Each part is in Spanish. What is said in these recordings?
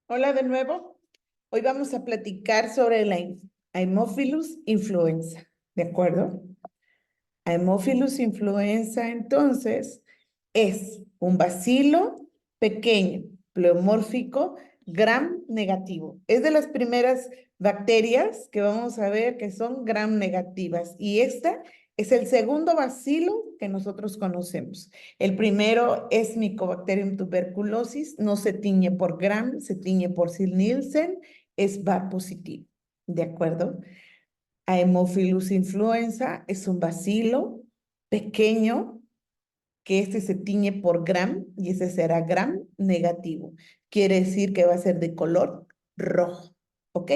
Hola de nuevo. Hoy vamos a platicar sobre la Haemophilus influenza, ¿de acuerdo? Haemophilus influenza, entonces, es un bacilo pequeño, pleomórfico, gram negativo. Es de las primeras bacterias que vamos a ver que son gram negativas. Y esta es el segundo bacilo que nosotros conocemos. El primero es Mycobacterium tuberculosis, no se tiñe por gram, se tiñe por Sil-Nielsen, es VAR positivo, ¿de acuerdo? Haemophilus influenza es un bacilo pequeño que este se tiñe por gram y ese será gram negativo. Quiere decir que va a ser de color rojo, ¿ok?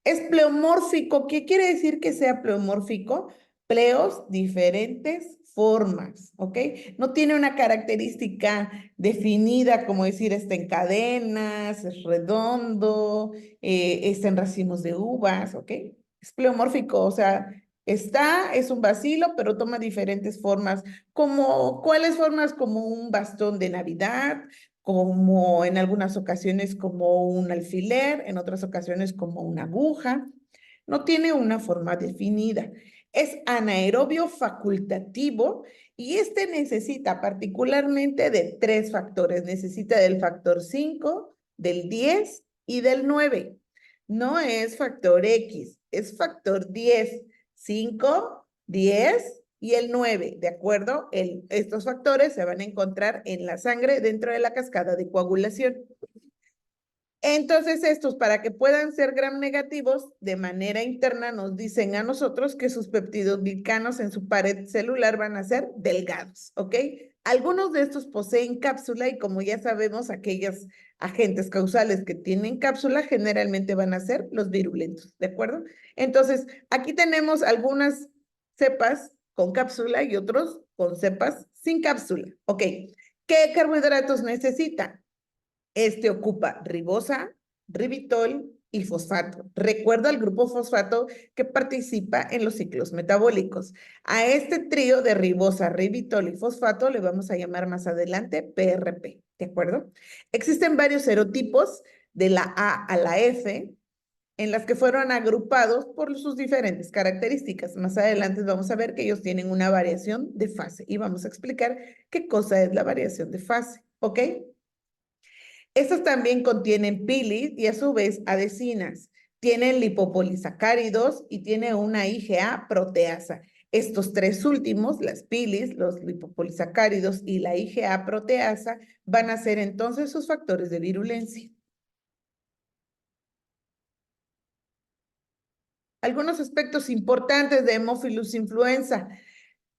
Es pleomórfico. ¿Qué quiere decir que sea pleomórfico? Pleos, diferentes formas, ¿ok? No tiene una característica definida, como decir, está en cadenas, es redondo, está en racimos de uvas, ¿ok? Es pleomórfico, o sea, es un bacilo, pero toma diferentes formas, como, ¿cuáles formas? Como un bastón de Navidad, como en algunas ocasiones como un alfiler, en otras ocasiones como una aguja. No tiene una forma definida. Es anaerobio facultativo y este necesita particularmente de 3 factores. Necesita del factor 5, del 10 y del 9. No es factor X, es factor 10, 5, 10 y el 9, ¿de acuerdo? Estos factores se van a encontrar en la sangre dentro de la cascada de coagulación. Entonces, estos, para que puedan ser gram negativos, de manera interna nos dicen a nosotros que sus péptidos glicanos en su pared celular van a ser delgados, ¿ok? Algunos de estos poseen cápsula y como ya sabemos, aquellos agentes causales que tienen cápsula generalmente van a ser los virulentos, ¿de acuerdo? Entonces, aquí tenemos algunas cepas con cápsula y otros con cepas sin cápsula, ¿ok? ¿Qué carbohidratos necesita? Este ocupa ribosa, ribitol y fosfato. Recuerda el grupo fosfato que participa en los ciclos metabólicos. A este trío de ribosa, ribitol y fosfato le vamos a llamar más adelante PRP, ¿de acuerdo? Existen varios serotipos de la A a la F en las que fueron agrupados por sus diferentes características. Más adelante vamos a ver que ellos tienen una variación de fase y vamos a explicar qué cosa es la variación de fase, ¿ok? Estos también contienen pilis y a su vez adecinas. Tienen lipopolisacáridos y tiene una IgA proteasa. Estos 3 últimos, las pilis, los lipopolisacáridos y la IgA proteasa, van a ser entonces sus factores de virulencia. Algunos aspectos importantes de Haemophilus influenza.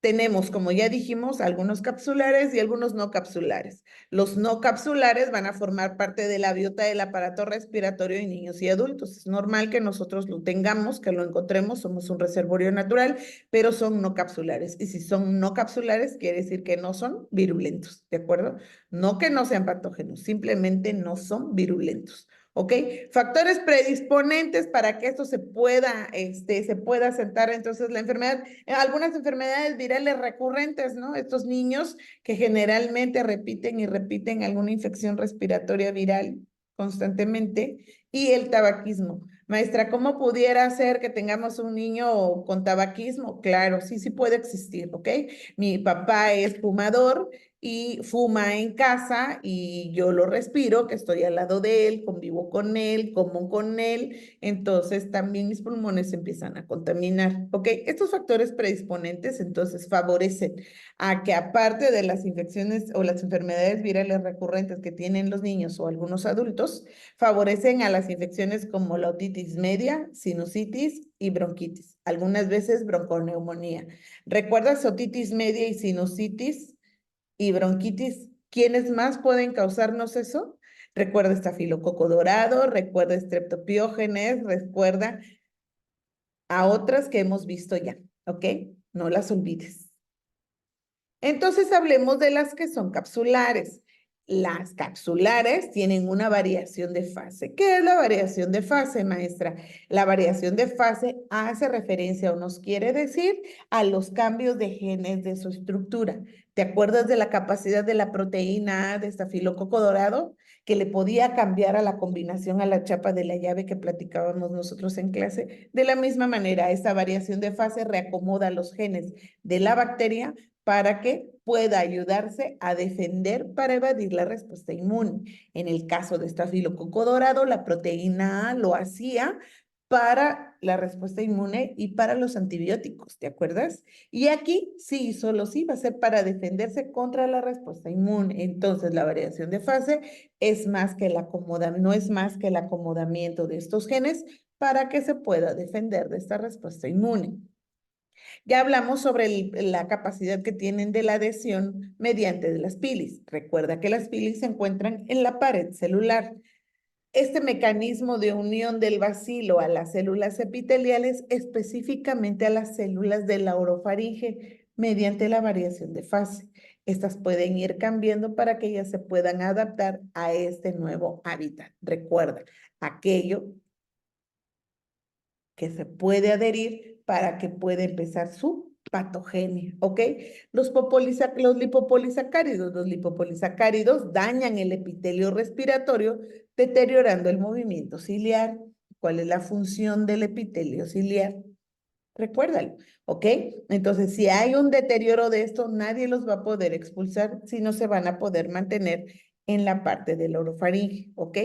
Tenemos, como ya dijimos, algunos capsulares y algunos no capsulares. Los no capsulares van a formar parte de la biota del aparato respiratorio en niños y adultos. Es normal que nosotros lo tengamos, que lo encontremos, somos un reservorio natural, pero son no capsulares. Y si son no capsulares, quiere decir que no son virulentos, ¿de acuerdo? No que no sean patógenos, simplemente no son virulentos. ¿Ok? Factores predisponentes para que esto se pueda sentar entonces la enfermedad. Algunas enfermedades virales recurrentes, ¿no? Estos niños que generalmente repiten y repiten alguna infección respiratoria viral constantemente y el tabaquismo. Maestra, ¿cómo pudiera ser que tengamos un niño con tabaquismo? Claro, sí, sí puede existir, ¿ok? Mi papá es fumador y fuma en casa y yo lo respiro, que estoy al lado de él, convivo con él, como con él, entonces también mis pulmones se empiezan a contaminar, ¿ok? Estos factores predisponentes entonces favorecen a que aparte de las infecciones o las enfermedades virales recurrentes que tienen los niños o algunos adultos, favorecen a las infecciones como la otitis media, sinusitis y bronquitis, algunas veces bronconeumonía. ¿Recuerdas otitis media y sinusitis y bronquitis? ¿Quiénes más pueden causarnos eso? Recuerda estafilococo dorado, recuerda streptopiógenes, recuerda a otras que hemos visto ya, ¿ok? No las olvides. Entonces hablemos de las que son capsulares. Las capsulares tienen una variación de fase. ¿Qué es la variación de fase, maestra? La variación de fase hace referencia o nos quiere decir a los cambios de genes de su estructura. ¿Te acuerdas de la capacidad de la proteína A de estafilococo dorado? Que le podía cambiar a la combinación a la chapa de la llave que platicábamos nosotros en clase. De la misma manera, esta variación de fase reacomoda los genes de la bacteria para que pueda ayudarse a defender para evadir la respuesta inmune. En el caso de estafilococo dorado, la proteína A lo hacía para la respuesta inmune y para los antibióticos, ¿te acuerdas? Y aquí sí, solo sí va a ser para defenderse contra la respuesta inmune. Entonces, la variación de fase es más que el no es más que el acomodamiento de estos genes para que se pueda defender de esta respuesta inmune. Ya hablamos sobre la capacidad que tienen de la adhesión mediante de las pilis. Recuerda que las pilis se encuentran en la pared celular. Este mecanismo de unión del bacilo a las células epiteliales, específicamente a las células de la orofaringe, mediante la variación de fase. Estas pueden ir cambiando para que ellas se puedan adaptar a este nuevo hábitat. Recuerda, aquello que se puede adherir para que pueda empezar su patogenia, ¿ok? Los lipopolisacáridos dañan el epitelio respiratorio, deteriorando el movimiento ciliar. ¿Cuál es la función del epitelio ciliar? Recuérdalo, ¿ok? Entonces, si hay un deterioro de esto, nadie los va a poder expulsar, si no se van a poder mantener en la parte del orofaringe, ¿ok?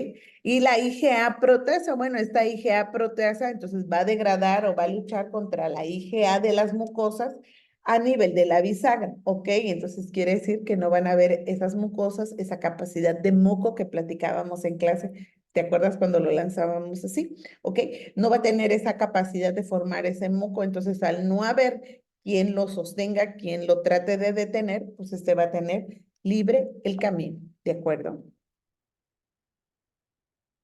Y la IgA proteasa, bueno, esta IgA proteasa entonces va a degradar o va a luchar contra la IgA de las mucosas a nivel de la bisagra, ¿ok? Entonces quiere decir que no van a haber esas mucosas, esa capacidad de moco que platicábamos en clase. ¿Te acuerdas cuando lo lanzábamos así? ¿Ok? No va a tener esa capacidad de formar ese moco, entonces al no haber quien lo sostenga, quien lo trate de detener, pues va a tener libre el camino, ¿de acuerdo?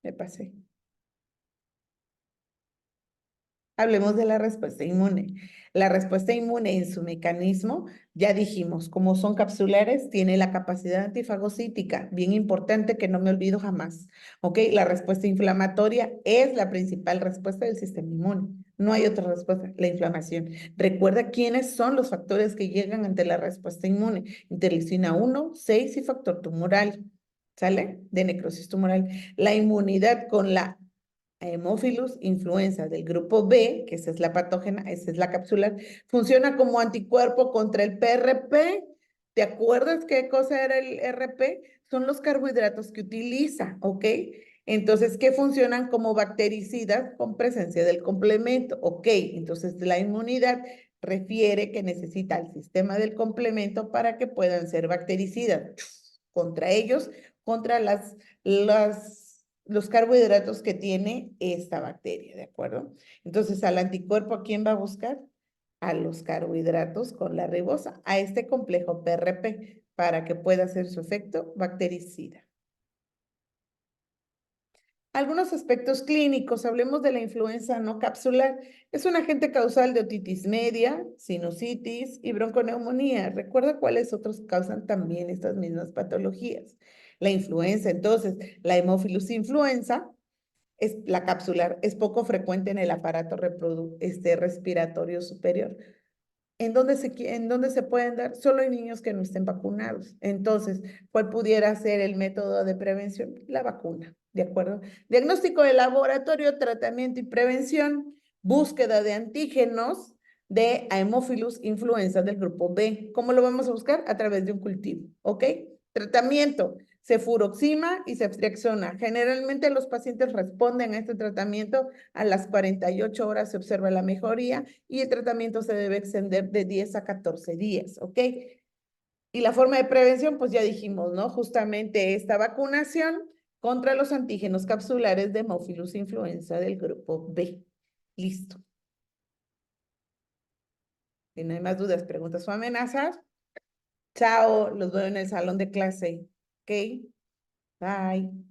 Me pasé. Hablemos de la respuesta inmune. La respuesta inmune en su mecanismo, ya dijimos, como son capsulares, tiene la capacidad antifagocítica, bien importante que no me olvido jamás. ¿Ok? La respuesta inflamatoria es la principal respuesta del sistema inmune. No hay otra respuesta, la inflamación. Recuerda quiénes son los factores que llegan ante la respuesta inmune. Interleucina 1, 6 y factor tumoral. ¿Sale? De necrosis tumoral. La inmunidad con la Haemophilus influenza del grupo B, que esa es la patógena, esa es la capsular, funciona como anticuerpo contra el PRP. ¿Te acuerdas qué cosa era el RP? Son los carbohidratos que utiliza, ¿ok? Entonces, ¿qué funcionan como bactericidas con presencia del complemento? Ok, entonces la inmunidad refiere que necesita el sistema del complemento para que puedan ser bactericidas contra ellos, contra los carbohidratos que tiene esta bacteria, ¿de acuerdo? Entonces, al anticuerpo, ¿a quién va a buscar? A los carbohidratos con la ribosa, a este complejo PRP, para que pueda hacer su efecto bactericida. Algunos aspectos clínicos, hablemos de la influenza no capsular. Es un agente causal de otitis media, sinusitis y bronconeumonía. Recuerda cuáles otros causan también estas mismas patologías. La influenza, entonces, la Haemophilus influenza, es la capsular, es poco frecuente en el aparato respiratorio superior. ¿En dónde se pueden dar? Solo en niños que no estén vacunados. Entonces, ¿cuál pudiera ser el método de prevención? La vacuna, ¿de acuerdo? Diagnóstico de laboratorio, tratamiento y prevención, búsqueda de antígenos de Haemophilus influenza del grupo B. ¿Cómo lo vamos a buscar? A través de un cultivo, ¿ok? Tratamiento, cefuroxima y ceftriaxona. Generalmente los pacientes responden a este tratamiento a las 48 horas se observa la mejoría y el tratamiento se debe extender de 10 a 14 días, ¿ok? Y la forma de prevención, pues ya dijimos, ¿no? Justamente esta vacunación contra los antígenos capsulares de Haemophilus influenza del grupo B. Listo. Si no hay más dudas, preguntas o amenazas, chao, los veo en el salón de clase, ¿ok? Bye.